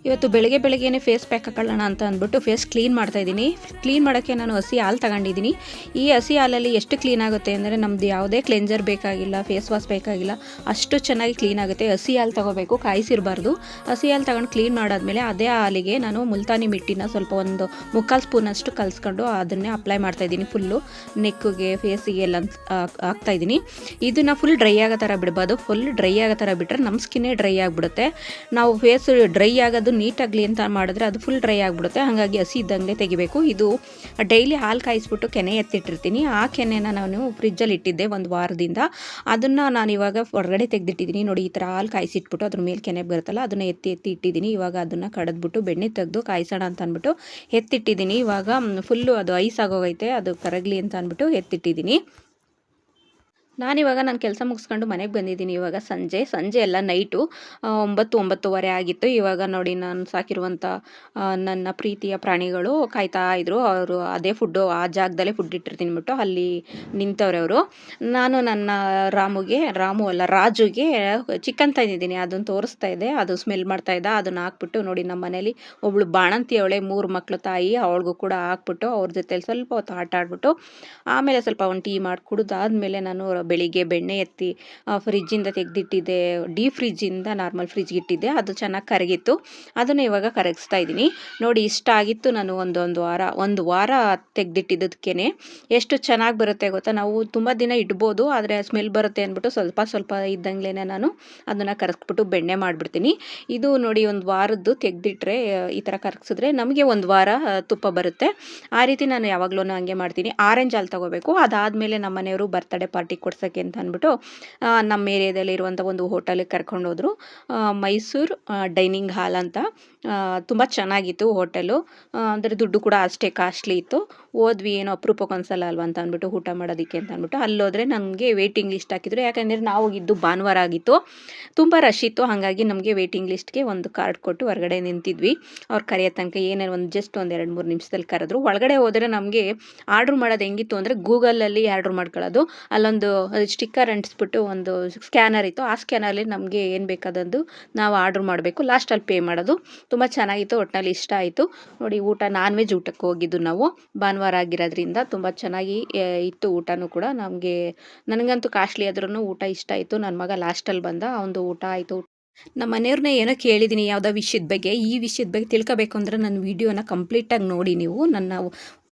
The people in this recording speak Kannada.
ಇವತ್ತು ಬೆಳಗ್ಗೆ ಬೆಳಗ್ಗೆನೇ ಫೇಸ್ ಪ್ಯಾಕ್ ಹಾಕೊಳ್ಳೋಣ ಅಂತ ಅಂದ್ಬಿಟ್ಟು ಫೇಸ್ ಕ್ಲೀನ್ ಮಾಡ್ತಾಯಿದ್ದೀನಿ. ಕ್ಲೀನ್ ಮಾಡೋಕ್ಕೆ ನಾನು ಹಸಿ ಹಾಲು ತಗೊಂಡಿದ್ದೀನಿ. ಈ ಹಸಿ ಹಾಲಲ್ಲಿ ಎಷ್ಟು ಕ್ಲೀನ್ ಆಗುತ್ತೆ ಅಂದರೆ ನಮ್ಮದು ಯಾವುದೇ ಕ್ಲೆನ್ಸರ್ ಬೇಕಾಗಿಲ್ಲ, ಫೇಸ್ ವಾಶ್ ಬೇಕಾಗಿಲ್ಲ, ಅಷ್ಟು ಚೆನ್ನಾಗಿ ಕ್ಲೀನ್ ಆಗುತ್ತೆ. ಹಸಿ ಹಾಲು ತೊಗೋಬೇಕು, ಕಾಯಿಸಿರಬಾರ್ದು. ಹಸಿ ಹಾಲು ತಗೊಂಡು ಕ್ಲೀನ್ ಮಾಡಾದ್ಮೇಲೆ ಅದೇ ಹಾಲಿಗೆ ನಾನು ಮುಲ್ತಾನಿ ಮಿಟ್ಟಿನ ಸ್ವಲ್ಪ ಒಂದು 3/4 ಸ್ಪೂನಷ್ಟು ಕಲಿಸ್ಕೊಂಡು ಅದನ್ನೇ ಅಪ್ಲೈ ಮಾಡ್ತಾಯಿದ್ದೀನಿ. ಫುಲ್ಲು ನೆಕ್ಕಿಗೆ, ಫೇಸಿಗೆ ಎಲ್ಲ ಹಾಕ್ತಾಯಿದ್ದೀನಿ. ಇದನ್ನು ಫುಲ್ ಡ್ರೈ ಆಗೋ ಥರ ಬಿಡಬಾರ್ದು. ಫುಲ್ ಡ್ರೈ ಆಗೋ ಥರ ಬಿಟ್ಟರೆ ನಮ್ಮ ಸ್ಕಿನ್ನೇ ಡ್ರೈ ಆಗಿಬಿಡುತ್ತೆ. ನಾವು ಫೇಸ್ ಡ್ರೈ ಆಗೋದು ನೀಟಾಗಲಿ ಅಂತ ಮಾಡಿದ್ರೆ ಅದು ಫುಲ್ ಡ್ರೈ ಆಗಿಬಿಡುತ್ತೆ. ಹಾಗಾಗಿ ಹಸಿ ಇದ್ದಂಗೆ ತೆಗಿಬೇಕು. ಇದು ಡೈಲಿ ಹಾಲು ಕಾಯಿಸ್ಬಿಟ್ಟು ಕೆನೆ ಎತ್ತಿಟ್ಟಿರ್ತೀನಿ. ಆ ಕೆನೆನ ನಾನು ಫ್ರಿಜ್ಜಲ್ಲಿ ಇಟ್ಟಿದ್ದೆ ಒಂದು ವಾರದಿಂದ. ಅದನ್ನು ನಾನು ಇವಾಗ ಹೊರಗಡೆ ತೆಗೆದಿಟ್ಟಿದ್ದೀನಿ. ನೋಡಿ, ಈ ಥರ ಹಾಲು ಕಾಯಿಸಿಟ್ಬಿಟ್ಟು ಅದ್ರ ಮೇಲೆ ಕೆನೆ ಬರುತ್ತಲ್ಲ, ಅದನ್ನು ಎತ್ತಿ ಇಟ್ಟಿದ್ದೀನಿ. ಇವಾಗ ಅದನ್ನು ಕಡಿದ್ಬಿಟ್ಟು ಬೆಣ್ಣೆ ತೆಗೆದು ಕಾಯಿಸೋಣ ಅಂತ ಅಂದ್ಬಿಟ್ಟು ಎತ್ತಿಟ್ಟಿದ್ದೀನಿ. ಇವಾಗ ಫುಲ್ಲು ಅದು ಐಸ್ ಆಗೋಗೈತೆ, ಅದು ಕರಗಲಿ ಅಂತ ಅಂದ್ಬಿಟ್ಟು ಎತ್ತಿಟ್ಟಿದ್ದೀನಿ. ನಾನಿವಾಗ ನಾನು ಕೆಲಸ ಮುಗಿಸ್ಕೊಂಡು ಮನೆಗೆ ಬಂದಿದ್ದೀನಿ. ಇವಾಗ ಸಂಜೆ ಎಲ್ಲ ನೈಟು 9-9:30 ಆಗಿತ್ತು. ಇವಾಗ ನೋಡಿ, ನಾನು ಸಾಕಿರುವಂಥ ನನ್ನ ಪ್ರೀತಿಯ ಪ್ರಾಣಿಗಳು ಕಾಯ್ತಾ ಇದ್ರು. ಅವರು ಅದೇ ಫುಡ್ಡು ಆ ಜಾಗದಲ್ಲೇ ಫುಡ್ ಇಟ್ಟಿರ್ತೀನಿ ಬಿಟ್ಟು ಅಲ್ಲಿ ನಿಂತವ್ರೆ ಅವರು. ನಾನು ನನ್ನ ರಾಜುಗೆ ಚಿಕನ್ ತಂದಿದ್ದೀನಿ. ಅದನ್ನು ತೋರಿಸ್ತಾ ಇದ್ದೆ. ಅದು ಸ್ಮೆಲ್ ಮಾಡ್ತಾ ಇದ್ದ. ಅದನ್ನು ಹಾಕ್ಬಿಟ್ಟು ನೋಡಿ, ನಮ್ಮ ಮನೇಲಿ ಒಬ್ಳು ಬಾಣಂತಿ ಅವಳೆ, 3 ಮಕ್ಕಳು ತಾಯಿ, ಅವಳಿಗೂ ಕೂಡ ಹಾಕ್ಬಿಟ್ಟು ಅವ್ರ ಜೊತೆಲಿ ಸ್ವಲ್ಪ ಹೊತ್ತು ಆಟ ಆಡ್ಬಿಟ್ಟು ಆಮೇಲೆ ಸ್ವಲ್ಪ ಒಂದು ಟೀ ಮಾಡಿ ಕುಡಿದಾದ್ಮೇಲೆ ನಾನು ಬೆಳಿಗ್ಗೆ ಬೆಣ್ಣೆ ಎತ್ತಿ ಫ್ರಿಜ್ಜಿಂದ ತೆಗೆದಿಟ್ಟಿದ್ದೆ. ಡೀಪ್ ಫ್ರಿಜ್ಜಿಂದ ನಾರ್ಮಲ್ ಫ್ರಿಜ್ಗೆ ಇಟ್ಟಿದ್ದೆ. ಅದು ಚೆನ್ನಾಗಿ ಕರಗಿತ್ತು. ಅದನ್ನು ಇವಾಗ ಕರಗಿಸ್ತಾ ಇದ್ದೀನಿ. ನೋಡಿ, ಇಷ್ಟ ಆಗಿತ್ತು. ನಾನು ಒಂದು ವಾರ ತೆಗೆದಿಟ್ಟಿದ್ದಕ್ಕೇ ಎಷ್ಟು ಚೆನ್ನಾಗಿ ಬರುತ್ತೆ ಗೊತ್ತಾ. ನಾವು ತುಂಬ ದಿನ ಇಡ್ಬೋದು, ಆದರೆ ಸ್ಮೆಲ್ ಬರುತ್ತೆ ಅಂದ್ಬಿಟ್ಟು ಸ್ವಲ್ಪ ಇದ್ದಂಗ್ಲೇ ನಾನು ಅದನ್ನು ಕರಗಿಸ್ಬಿಟ್ಟು ಬೆಣ್ಣೆ ಮಾಡಿಬಿಡ್ತೀನಿ. ಇದು ನೋಡಿ, ಒಂದು ವಾರದ್ದು ತೆಗೆದಿಟ್ರೆ ಈ ಥರ ಕರಗಿಸಿದ್ರೆ ನಮಗೆ ಒಂದು ವಾರ ತುಪ್ಪ ಬರುತ್ತೆ. ಆ ರೀತಿ ನಾನು ಯಾವಾಗಲೂ ಹಂಗೆ ಮಾಡ್ತೀನಿ. ಆರೆಂಜ್ ಹಾಲು ತೊಗೋಬೇಕು. ಅದಾದಮೇಲೆ ನಮ್ಮ ಮನೆಯವರು ಬರ್ತಡೇ ಪಾರ್ಟಿ ಕೊಡ್ಸೋಕ್ಕೆ ಅಂತ ಅಂದ್ಬಿಟ್ಟು ನಮ್ಮ ಏರಿಯಾದಲ್ಲಿ ಇರುವಂಥ ಒಂದು ಹೋಟೆಲಿಗೆ ಕರ್ಕೊಂಡೋದ್ರು. ಮೈಸೂರು ಡೈನಿಂಗ್ ಹಾಲ್ ಅಂತ. ತುಂಬ ಚೆನ್ನಾಗಿತ್ತು ಹೋಟೆಲು. ಅಂದರೆ ದುಡ್ಡು ಕೂಡ ಅಷ್ಟೇ ಕಾಸ್ಟ್ಲಿ ಇತ್ತು. ಹೋದ್ವಿ, ಏನೋ ಅಪರೂಪಕ್ಕೊಂದ್ಸಲ ಅಲ್ವಾ ಅಂತ ಅಂದ್ಬಿಟ್ಟು ಊಟ ಮಾಡೋದಕ್ಕೆ ಅಂತ ಅಂದ್ಬಿಟ್ಟು ಅಲ್ಲೋದ್ರೆ ನಮಗೆ ವೇಟಿಂಗ್ ಲಿಸ್ಟ್ ಹಾಕಿದ್ರು. ಯಾಕಂದರೆ ನಾವು ಹೋಗಿದ್ದು ಭಾನುವಾರ ಆಗಿತ್ತು, ತುಂಬ ರಶ್ ಇತ್ತು. ಹಾಗಾಗಿ ನಮಗೆ ವೇಟಿಂಗ್ ಲಿಸ್ಟ್ಗೆ ಒಂದು ಕಾರ್ಡ್ ಕೊಟ್ಟು ಹೊರಗಡೆ ನಿಂತಿದ್ವಿ. ಅವ್ರು ಕರೆಯೋ ತನಕ ಏನೇನು ಜಸ್ಟ್ ಒಂದು 2-3 ನಿಮಿಷದಲ್ಲಿ ಕರೆದ್ರು. ಒಳಗಡೆ ಹೋದರೆ ನಮಗೆ ಆರ್ಡ್ರ್ ಮಾಡೋದು ಹೆಂಗಿತ್ತು ಅಂದರೆ ಗೂಗಲಲ್ಲಿ ಆರ್ಡ್ರ್ ಮಾಡ್ಕೊಳ್ಳೋದು. ಅಲ್ಲೊಂದು ಸ್ಟಿಕ್ಕರ್ ಅಂಟಿಸ್ಬಿಟ್ಟು ಒಂದು ಸ್ಕ್ಯಾನರ್ ಇತ್ತು. ಆ ಸ್ಕ್ಯಾನಲ್ಲಿ ನಮಗೆ ಏನು ಬೇಕಾದದ್ದು ನಾವು ಆರ್ಡ್ರ್ ಮಾಡಬೇಕು. ಲಾಸ್ಟಲ್ಲಿ ಪೇ ಮಾಡೋದು. ತುಂಬ ಚೆನ್ನಾಗಿತ್ತು. ಒಟ್ಟಿನಲ್ಲಿ ಇಷ್ಟ ಆಯಿತು. ನೋಡಿ, ನಾನ್ ವೆಜ್ ಊಟಕ್ಕೆ ಹೋಗಿದ್ದು ನಾವು. ಭಾನುವಾರ ಆಗಿರೋದ್ರಿಂದ ತುಂಬ ಚೆನ್ನಾಗಿ ಇತ್ತು ಊಟನೂ ಕೂಡ. ನನಗಂತೂ ಕಾಸ್ಟ್ಲಿ ಆದ್ರೂ ಊಟ ಇಷ್ಟ ಆಯಿತು. ನನ್ನ ಮಗ ಲಾಸ್ಟಲ್ಲಿ ಬಂದ, ಅವನದು ಊಟ ಆಯಿತು. ನಮ್ಮ ಮನೆಯವ್ರನ್ನ ಏನೋ ಕೇಳಿದ್ದೀನಿ ಯಾವುದೋ ವಿಷಯದ ಬಗ್ಗೆ. ಈ ವಿಷಯದ ಬಗ್ಗೆ ತಿಳ್ಕೋಬೇಕು ಅಂದರೆ ನನ್ನ ವೀಡಿಯೋನ ಕಂಪ್ಲೀಟಾಗಿ ನೋಡಿ ನೀವು. ನನ್ನ